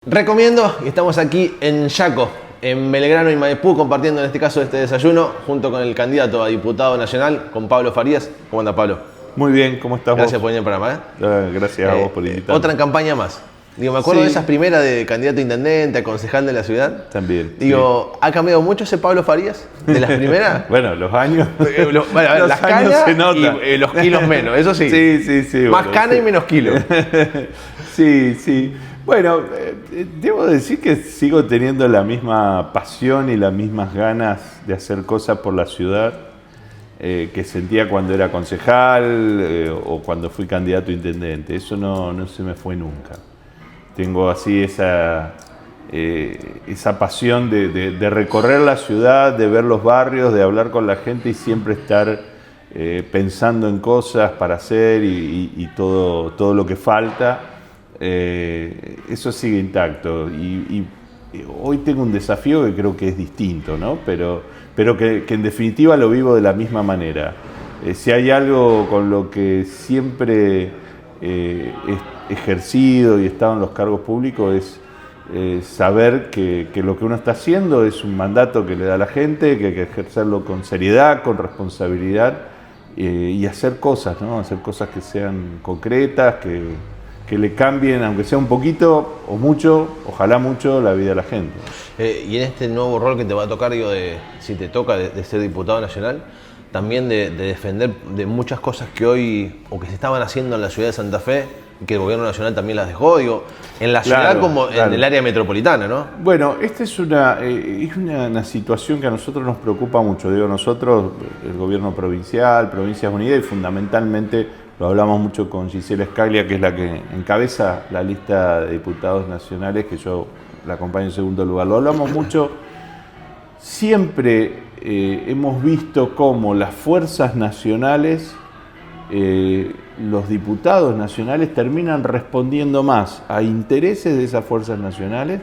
Recomiendo, y estamos aquí en Yaco, en Belgrano y Maipú, compartiendo en este caso este desayuno junto con el candidato a diputado nacional, con Pablo Farías. ¿Cómo anda, Pablo? Muy bien, ¿cómo estás vos? Gracias por venir al programa. Gracias a vos por invitarme. Otra campaña más. Digo, me acuerdo de esas primeras de candidato a intendente, a concejal de la ciudad. También. Digo, ¿ha cambiado mucho ese Pablo Farías de las primeras? Bueno, los años. Bueno, a ver, los las años canas se notan. y los kilos menos, eso sí. Sí. Más Bueno, cana y menos kilo. Sí. Bueno, debo decir que sigo teniendo la misma pasión y las mismas ganas de hacer cosas por la ciudad que sentía cuando era concejal o cuando fui candidato a intendente. Eso no se me fue nunca. Tengo así esa pasión de recorrer la ciudad, de ver los barrios, de hablar con la gente y siempre estar pensando en cosas para hacer y todo lo que falta. Eso sigue intacto y hoy tengo un desafío que creo que es distinto, ¿no? Pero que en definitiva lo vivo de la misma manera. Si hay algo con lo que siempre he ejercido y he estado en los cargos públicos es saber que lo que uno está haciendo es un mandato que le da a la gente, que hay que ejercerlo con seriedad, con responsabilidad y hacer cosas, ¿no? Hacer cosas que sean concretas, que le cambien, aunque sea un poquito o mucho, ojalá mucho, la vida a la gente. Y en este nuevo rol que te va a tocar, digo, si te toca de ser diputado nacional, también de defender de muchas cosas que hoy, o que se estaban haciendo en la ciudad de Santa Fe, y que el gobierno nacional también las dejó, digo, en la ciudad como en el área metropolitana, ¿no? Bueno, esta es una situación que a nosotros nos preocupa mucho. Digo, nosotros, el gobierno provincial, Provincias Unidas y fundamentalmente, lo hablamos mucho con Gisela Scaglia, que es la que encabeza la lista de diputados nacionales, que yo la acompaño en segundo lugar. Lo hablamos mucho. Siempre hemos visto cómo las fuerzas nacionales, los diputados nacionales terminan respondiendo más a intereses de esas fuerzas nacionales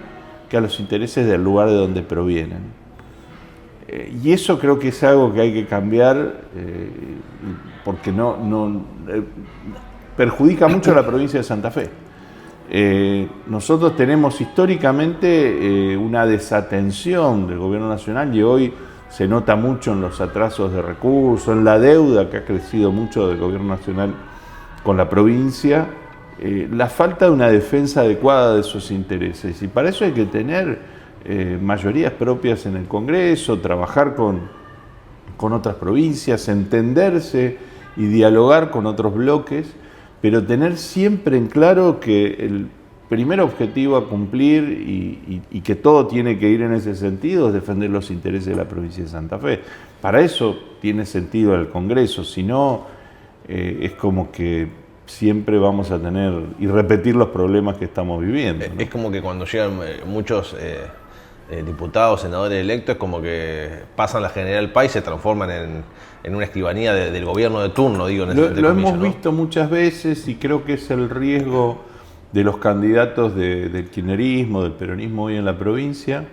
que a los intereses del lugar de donde provienen. Y eso creo que es algo que hay que cambiar porque perjudica mucho a la provincia de Santa Fe. Nosotros tenemos históricamente una desatención del gobierno nacional y hoy se nota mucho en los atrasos de recursos, en la deuda que ha crecido mucho del gobierno nacional con la provincia, la falta de una defensa adecuada de sus intereses. Y para eso hay que tener mayorías propias en el Congreso, trabajar con otras provincias, entenderse y dialogar con otros bloques, pero tener siempre en claro que el primer objetivo a cumplir y que todo tiene que ir en ese sentido es defender los intereses de la provincia de Santa Fe. Para eso tiene sentido el Congreso, si no es como que siempre vamos a tener y repetir los problemas que estamos viviendo, ¿no? Es como que cuando llegan muchos diputados, senadores electos, es como que pasan la General Paz y se transforman en una escribanía del gobierno de turno, digo. Lo hemos visto muchas veces y creo que es el riesgo de los candidatos del kirchnerismo, del peronismo hoy en la provincia.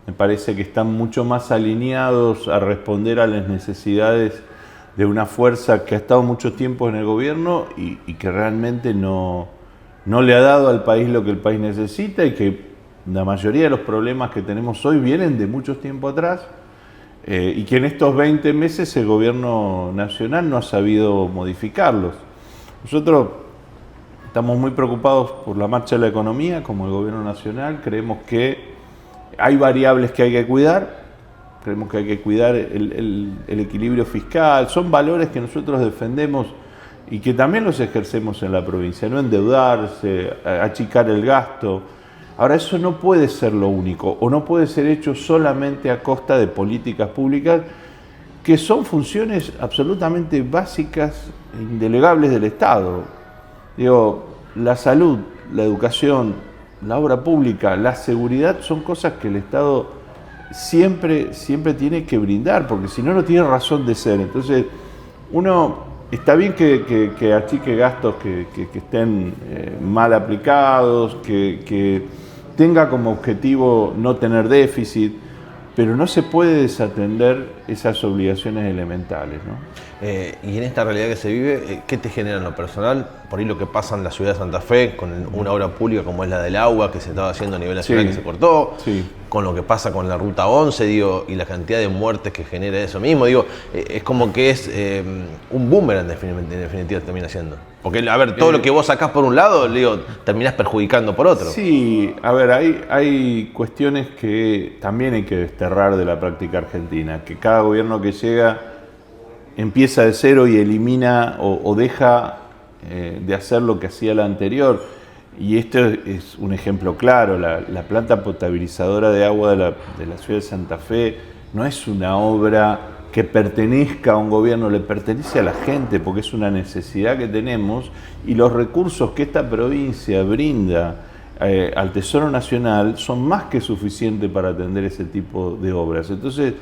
Me parece que están mucho más alineados a responder a las necesidades de una fuerza que ha estado mucho tiempo en el gobierno y que realmente no le ha dado al país lo que el país necesita y que la mayoría de los problemas que tenemos hoy vienen de mucho tiempo atrás y que en estos 20 meses el gobierno nacional no ha sabido modificarlos. Nosotros estamos muy preocupados por la marcha de la economía como el gobierno nacional. Creemos que hay variables que hay que cuidar. Creemos que hay que cuidar el equilibrio fiscal. Son valores que nosotros defendemos y que también los ejercemos en la provincia. No endeudarse, achicar el gasto. Ahora, eso no puede ser lo único o no puede ser hecho solamente a costa de políticas públicas que son funciones absolutamente básicas e indelegables del Estado. Digo, la salud, la educación, la obra pública, la seguridad son cosas que el Estado siempre tiene que brindar, porque si no, no tiene razón de ser. Entonces, uno está bien que achique gastos que estén mal aplicados, que tenga como objetivo no tener déficit, pero no se puede desatender esas obligaciones elementales, ¿no? Y en esta realidad que se vive, ¿qué te genera en lo personal? Por ahí lo que pasa en la ciudad de Santa Fe, con una obra pública como es la del agua, que se estaba haciendo a nivel nacional, Sí. que se cortó, Sí. con lo que pasa con la Ruta 11, digo, y la cantidad de muertes que genera eso mismo, digo, es como que es un boomerang en definitiva termina siendo. Porque, a ver, todo lo que vos sacás por un lado, digo, terminás perjudicando por otro. Sí, a ver, hay cuestiones que también hay que desterrar de la práctica argentina, que cada gobierno que llega empieza de cero y elimina o deja de hacer lo que hacía la anterior. Y esto es un ejemplo claro, la planta potabilizadora de agua de la ciudad de Santa Fe no es una obra que pertenezca a un gobierno, le pertenece a la gente porque es una necesidad que tenemos y los recursos que esta provincia brinda al Tesoro Nacional son más que suficientes para atender ese tipo de obras. Entonces,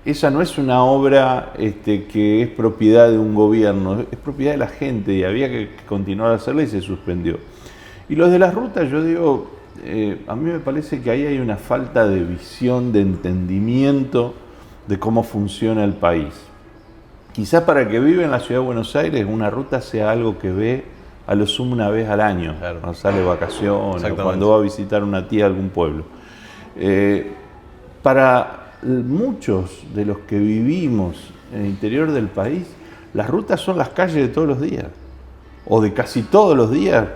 esa no es una obra que es propiedad de un gobierno, es propiedad de la gente y había que continuar a hacerla y se suspendió. Y los de las rutas, yo digo, a mí me parece que ahí hay una falta de visión, de entendimiento de cómo funciona el país. Quizás para el que vive en la ciudad de Buenos Aires, una ruta sea algo que ve a lo sumo una vez al año, Claro. cuando sale de vacaciones, o cuando va a visitar una tía a algún pueblo. Para muchos de los que vivimos en el interior del país, las rutas son las calles de todos los días, o de casi todos los días.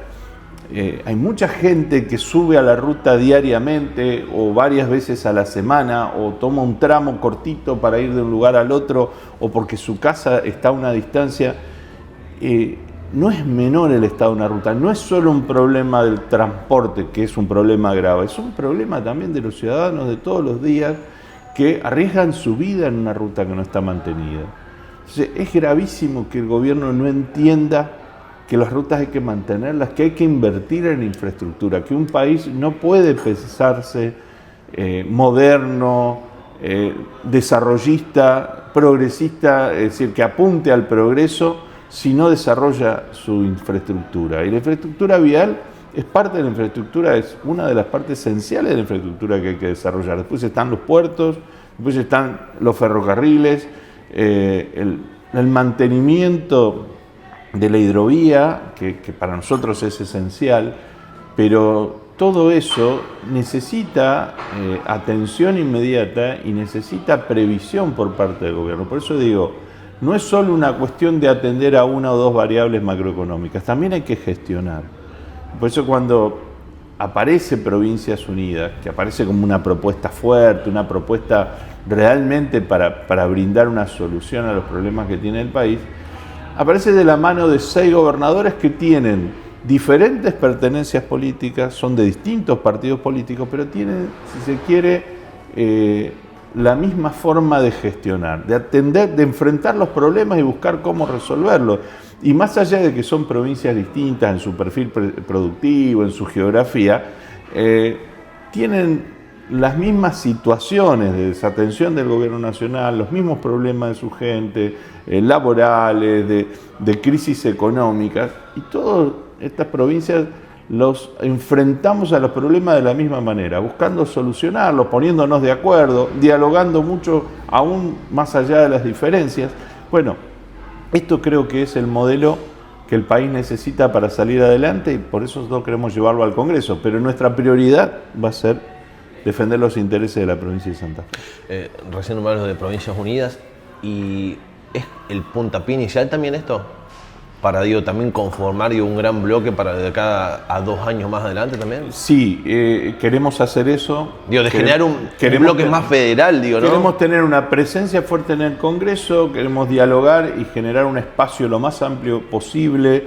Hay mucha gente que sube a la ruta diariamente o varias veces a la semana o toma un tramo cortito para ir de un lugar al otro o porque su casa está a una distancia. No es menor el estado de una ruta, no es solo un problema del transporte, que es un problema grave, es un problema también de los ciudadanos de todos los días que arriesgan su vida en una ruta que no está mantenida. Entonces, es gravísimo que el gobierno no entienda que las rutas hay que mantenerlas, que hay que invertir en infraestructura, que un país no puede pensarse moderno, desarrollista, progresista, es decir, que apunte al progreso si no desarrolla su infraestructura. Y la infraestructura vial es parte de la infraestructura, es una de las partes esenciales de la infraestructura que hay que desarrollar. Después están los puertos, después están los ferrocarriles, el mantenimiento de la hidrovía, que para nosotros es esencial, pero todo eso necesita atención inmediata y necesita previsión por parte del gobierno. Por eso digo, no es solo una cuestión de atender a una o dos variables macroeconómicas, también hay que gestionar. Por eso cuando aparece Provincias Unidas, que aparece como una propuesta fuerte, una propuesta realmente para brindar una solución a los problemas que tiene el país, aparece de la mano de 6 gobernadores que tienen diferentes pertenencias políticas, son de distintos partidos políticos, pero tienen, si se quiere, la misma forma de gestionar, de atender, de enfrentar los problemas y buscar cómo resolverlos. Y más allá de que son provincias distintas en su perfil productivo, en su geografía, tienen las mismas situaciones de desatención del gobierno nacional, los mismos problemas de su gente, laborales, de crisis económicas, y todas estas provincias los enfrentamos a los problemas de la misma manera, buscando solucionarlos, poniéndonos de acuerdo, dialogando mucho, aún más allá de las diferencias. Bueno, esto creo que es el modelo que el país necesita para salir adelante y por eso nosotros queremos llevarlo al Congreso, pero nuestra prioridad va a ser defender los intereses de la provincia de Santa Fe. Recién nombramos de Provincias Unidas y ¿es el puntapié inicial también esto? Para también conformar un gran bloque para de acá a 2 años más adelante también. Sí, queremos hacer eso. De generar un bloque más federal, ¿no? Queremos tener una presencia fuerte en el Congreso, queremos dialogar y generar un espacio lo más amplio posible,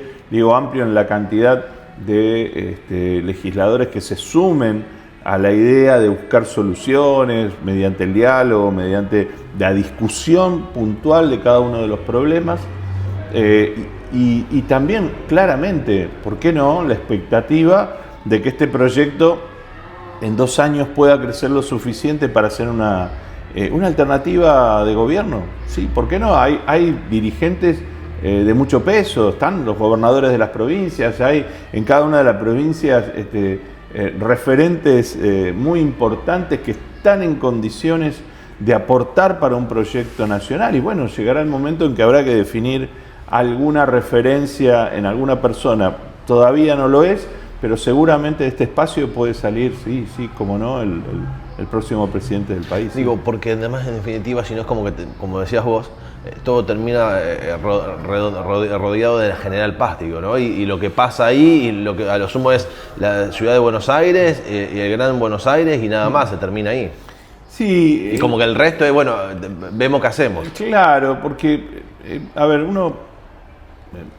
amplio en la cantidad de legisladores que se sumen a la idea de buscar soluciones mediante el diálogo, mediante la discusión puntual de cada uno de los problemas. Y también, claramente, ¿por qué no?, la expectativa de que este proyecto en 2 años pueda crecer lo suficiente para ser una alternativa de gobierno. Sí, ¿por qué no? Hay dirigentes de mucho peso, están los gobernadores de las provincias, hay en cada una de las provincias referentes muy importantes que están en condiciones de aportar para un proyecto nacional. Y bueno, llegará el momento en que habrá que definir alguna referencia en alguna persona. Todavía no lo es, pero seguramente de este espacio puede salir, sí, como no, el próximo presidente del país. Digo, porque además en definitiva, si no es como que, como decías vos, todo termina rodeado de la General Paz, digo, ¿no? Y lo que pasa ahí, y lo que a lo sumo es la ciudad de Buenos Aires y el Gran Buenos Aires y nada más, se termina ahí. Sí. Y como que el resto es, bueno, vemos qué hacemos. Claro, porque, a ver, uno,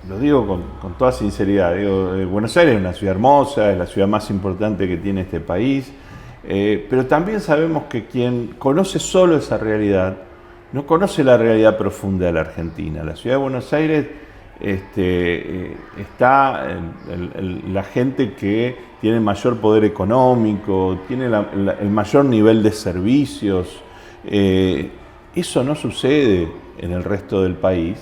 lo digo con toda sinceridad, digo, Buenos Aires es una ciudad hermosa, es la ciudad más importante que tiene este país, pero también sabemos que quien conoce solo esa realidad, no conoce la realidad profunda de la Argentina. La ciudad de Buenos Aires está la gente que tiene mayor poder económico, tiene el mayor nivel de servicios. Eso no sucede en el resto del país,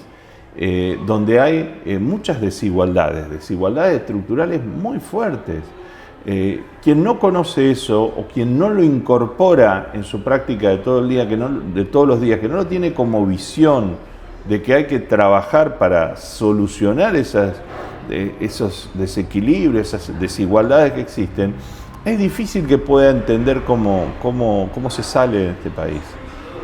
donde hay muchas desigualdades estructurales muy fuertes. Quien no conoce eso o quien no lo incorpora en su práctica de todo el día, de todos los días, que no lo tiene como visión de que hay que trabajar para solucionar esos desequilibrios, esas desigualdades que existen, es difícil que pueda entender cómo se sale de este país.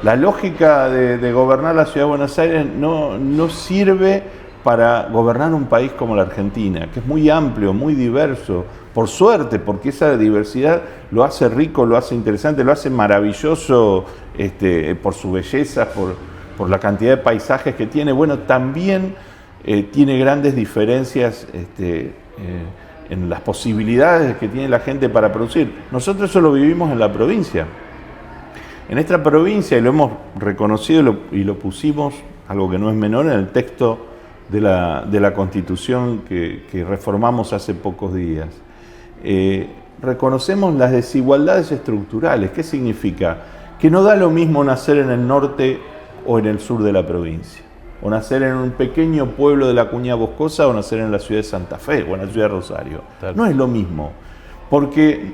La lógica de gobernar la ciudad de Buenos Aires no sirve para gobernar un país como la Argentina, que es muy amplio, muy diverso, por suerte, porque esa diversidad lo hace rico, lo hace interesante, lo hace maravilloso por su belleza, por la cantidad de paisajes que tiene. Bueno, también tiene grandes diferencias en las posibilidades que tiene la gente para producir. Nosotros eso lo vivimos en la provincia. En esta provincia, y lo hemos reconocido y lo pusimos, algo que no es menor, en el texto de la Constitución que reformamos hace pocos días. Reconocemos las desigualdades estructurales. ¿Qué significa? Que no da lo mismo nacer en el norte o en el sur de la provincia, o nacer en un pequeño pueblo de la Cuña Boscosa o nacer en la ciudad de Santa Fe o en la ciudad de Rosario. Claro. No es lo mismo, porque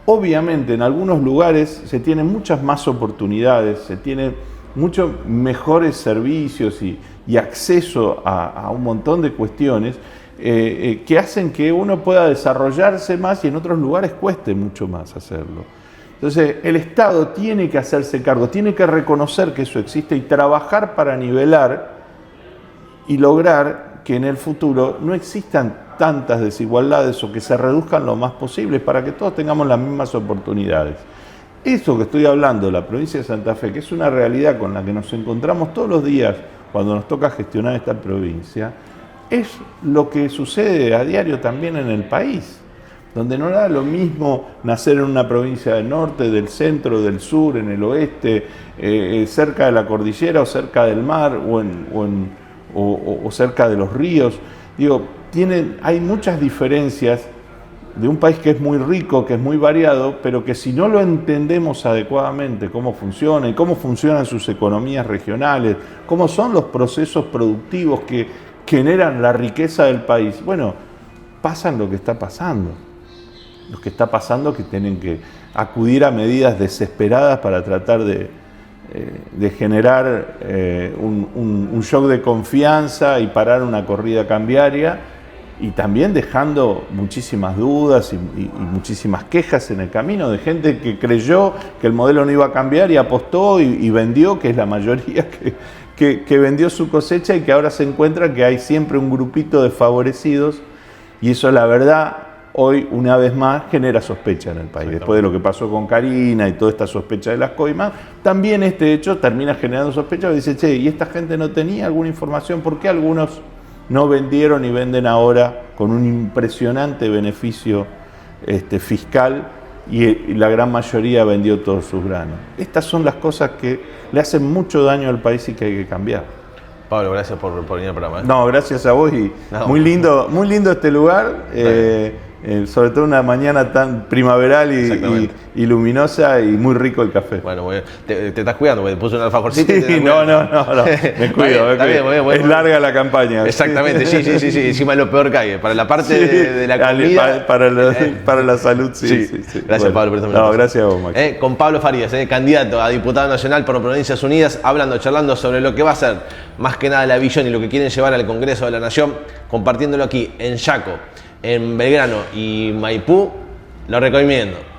obviamente en algunos lugares se tienen muchas más oportunidades, se tienen muchos mejores servicios y acceso a un montón de cuestiones que hacen que uno pueda desarrollarse más y en otros lugares cueste mucho más hacerlo. Entonces el Estado tiene que hacerse cargo, tiene que reconocer que eso existe y trabajar para nivelar y lograr que en el futuro no existan tantas desigualdades o que se reduzcan lo más posible para que todos tengamos las mismas oportunidades. Eso que estoy hablando de la provincia de Santa Fe, que es una realidad con la que nos encontramos todos los días cuando nos toca gestionar esta provincia, es lo que sucede a diario también en el país, donde no da lo mismo nacer en una provincia del norte, del centro, del sur, en el oeste, cerca de la cordillera o cerca del mar o cerca de los ríos. Digo, hay muchas diferencias de un país que es muy rico, que es muy variado, pero que si no lo entendemos adecuadamente cómo funciona y cómo funcionan sus economías regionales, cómo son los procesos productivos que generan la riqueza del país, bueno, pasan lo que está pasando. Lo que está pasando es que tienen que acudir a medidas desesperadas para tratar de generar un shock de confianza y parar una corrida cambiaria, y también dejando muchísimas dudas y muchísimas quejas en el camino de gente que creyó que el modelo no iba a cambiar y apostó y vendió, que es la mayoría que vendió su cosecha, y que ahora se encuentra que hay siempre un grupito de favorecidos, y eso la verdad hoy una vez más genera sospecha en el país. Después de lo que pasó con Karina y toda esta sospecha de las coimas, también este hecho termina generando sospecha. Dice, che, ¿y esta gente no tenía alguna información? ¿Por qué algunos no vendieron y venden ahora con un impresionante beneficio fiscal y la gran mayoría vendió todos sus granos? Estas son las cosas que le hacen mucho daño al país y que hay que cambiar. Pablo, gracias por venir al programa. No, gracias a vos y muy lindo este lugar. sobre todo una mañana tan primaveral y luminosa, y muy rico el café. Bueno, muy bien. Te estás cuidando, porque te puse un alfajorcito. Sí, no, me cuido. Es larga la campaña. Exactamente, sí. Encima es lo peor que hay. Para la parte de la comida. Para la salud, sí. Gracias, bueno, Pablo, por este no, gracias a vos, Max. Con Pablo Farías, candidato a diputado nacional por Provincias Unidas, charlando sobre lo que va a ser, más que nada, la visión y lo que quieren llevar al Congreso de la Nación, compartiéndolo aquí en Yaco, en Belgrano y Maipú. Lo recomiendo.